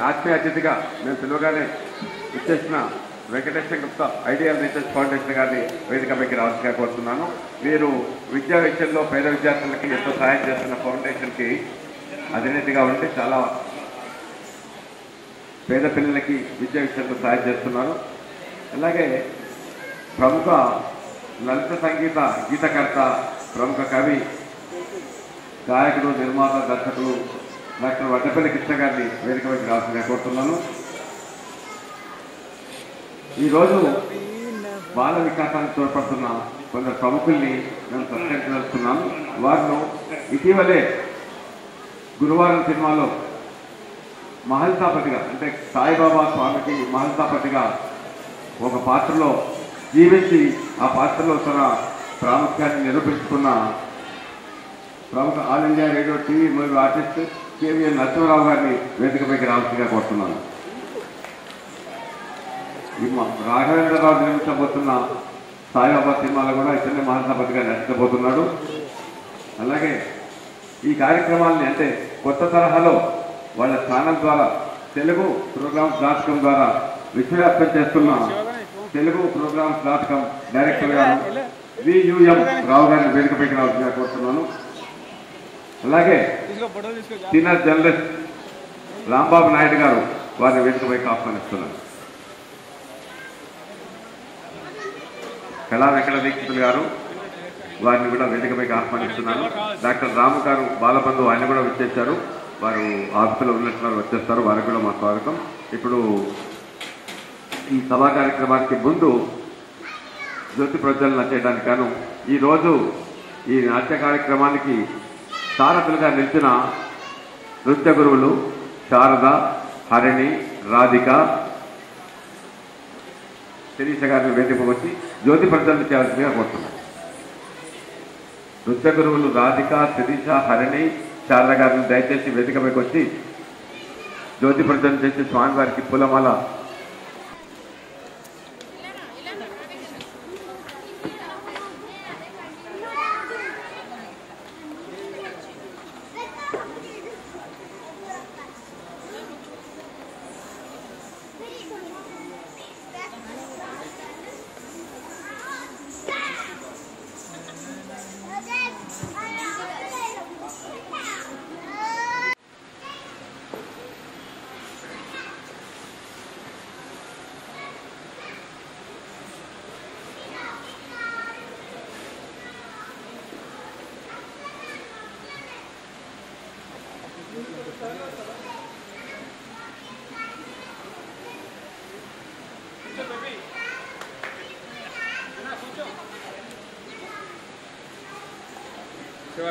ఆత్మీయ అతిథిగా మేము పిలువగానే ఇచ్చేసిన Venkateswara Gupta ideal research foundation గారిని వేదికపైకి రావాల్సిగా కోరుతున్నాను. వీరు విద్యా విషయంలో పేద విద్యార్థులకి ఎంతో సహాయం చేస్తున్న ఫౌండేషన్కి అధినేతగా ఉంటే చాలా పేద పిల్లలకి విద్యా విషయంలో సహాయం చేస్తున్నారు. అలాగే ప్రముఖ లలిత సంగీత గీతకర్త, ప్రముఖ కవి, గాయకుడు, నిర్మాత, దర్శకులు డాక్టర్ వడ్డపల్లి కృష్ణ గారిని వేదికపైకి రావాల్సిగా కోరుతున్నాను. ఈరోజు బాల వికాసానికి తోడ్పడుతున్న కొందరు ప్రముఖుల్ని మేము సత్కరించదలుచుకున్నాము. వారిలో ఇటీవలే గురువారం సినిమాలో మహల్సాపతిగా, అంటే సాయిబాబా స్వామికి మహల్సాపతిగా ఒక పాత్రలో జీవించి ఆ పాత్రలో తన ప్రాముఖ్యాన్ని నిరూపించుకున్న ప్రముఖ ఆల్ ఇండియా రేడియో టీవీ మరియు ఆర్టిస్ట్ కేవీఎల్ నరసింహరావు గారిని వేదికపైకి రావాల్సిందిగా కోరుతున్నాను. రాఘవేంద్రరావు నిర్మించబోతున్న సాయిబాబా సినిమాలో కూడా ఇతనే మహల్సాపతిగా నటించబోతున్నాడు. అలాగే ఈ కార్యక్రమాలని అంటే కొత్త తరహాలో వాళ్ళ ఛానల్ ద్వారా తెలుగు-programs.com ద్వారా విశ్వవ్యాప్తం చేస్తున్న తెలుగు-programs.com డైరెక్టర్ గారు VUM రావు గారిని వేదికపైకి రావాల్సిందిగా కోరుతున్నాను. అలాగే సీనియర్ జర్నలిస్ట్ రాంబాబు నాయుడు గారు వారిని వేదికపైకి ఆహ్వానిస్తున్నారు. కళా వెంకట దీక్షితులు గారు వారిని కూడా వేదికపైకి ఆహ్వానిస్తున్నాను. డాక్టర్ రాము గారు బాలబంధు ఆయన కూడా వచ్చేసారు. వారు ఆఫీసులో ఉన్నట్టున్నారు, వచ్చేస్తారు. వారికి కూడా మా స్వాగతం. ఇప్పుడు ఈ సభా కార్యక్రమానికి ముందు జ్యోతి ప్రజ్వలన చేయడానికి గాను ఈరోజు ఈ నాట్య కార్యక్రమానికి సారథులుగా నిలిచిన నృత్య గురువులు శారద, హరిణి, రాధిక, శిరీష గారిని వేదికకు వచ్చి జ్యోతి ప్రజ్వలన చేయాల్సిందిగా కోరుతున్నాం. నృత్య గురువులు రాధిక, శిరీష, హరిణి, శారద గారిని దయచేసి వేదికపైకి వచ్చి జ్యోతి ప్రజ్వలన చేసి స్వామివారికి పూలమాల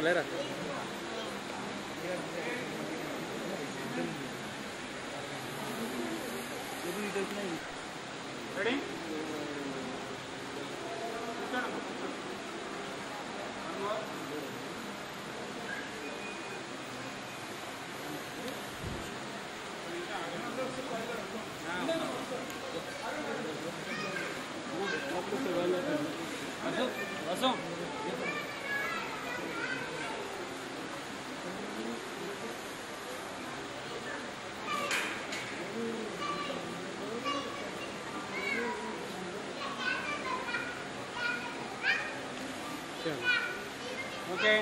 లేరా రెడీ ఓకే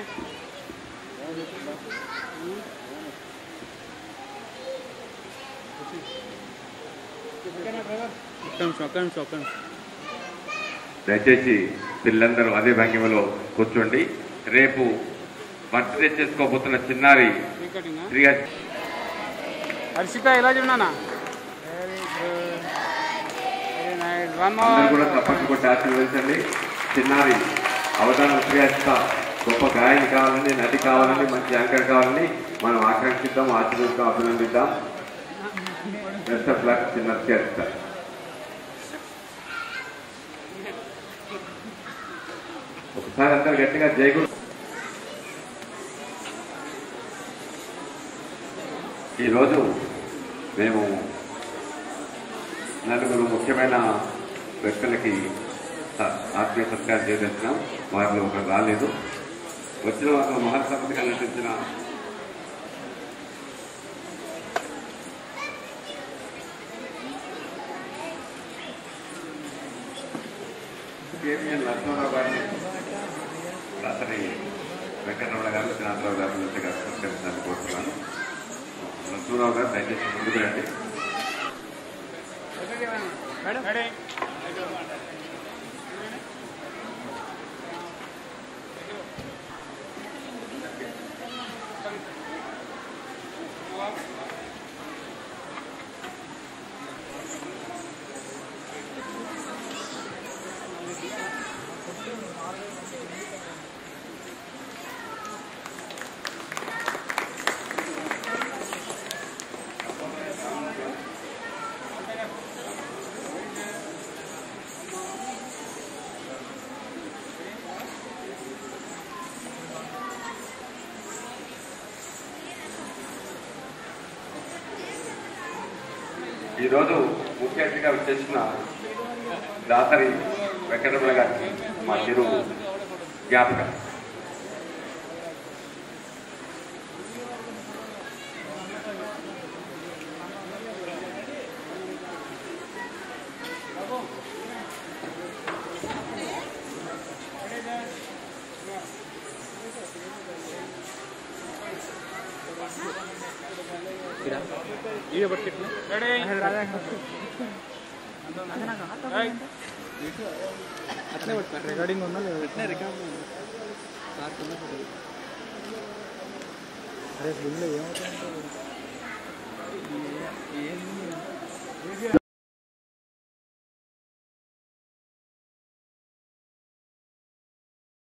దయచేసి పిల్లలందరూ అదే భంగిమలో కూర్చోండి. రేపు బర్త్డే చేసుకోబోతున్న చిన్నారి హర్షిత ఎలా చూడనా కూడా తప్పకుండా కొట్టి ఆశీర్వదించండి. చిన్నారి అవధానం శ్రీహర్షిత గొప్ప గాయని కావాలని, నటి కావాలని, మంచి యాంకర్ కావాలని మనం ఆకాంక్షిద్దాం, ఆశీర్వదిద్దాం, అభినందిద్దాం. బెస్ట్ ఆఫ్ లక్ చిన్నారి శ్రీహర్షిత. ఒకసారి అందరు గట్టిగా జయగురు. ఈరోజు మేము నలుగురు ముఖ్యమైన వ్యక్తులకి ఆత్మీయ సత్కారం చేసేస్తున్నాం. వారిలో ఒకరు రాలేదు. వచ్చిన వారిలో మహర్సపతిగా నటించిన కేవీఎల్ నరసింహారావు గారిని అతని వెంకటరమణ గారు శ్రీనాథరావు గారి నుంచి సత్కరించాలని కోరుతున్నాను. నరసింహారావు గారు దయచేసి ముందుకు రండి. ఈరోజు ముఖ్య అతిథిగా విచ్చేసిన దాసరి వెంకటరమణ గారికి మా చిరు జ్ఞాపకం. వీడియో పట్టుకెట్లా అట్లే పట్టుకో. రికార్డింగ్ ఉందా లేదా? అట్లే రికార్డింగ్ అరే ఫుల్ ఏమవుతుంది.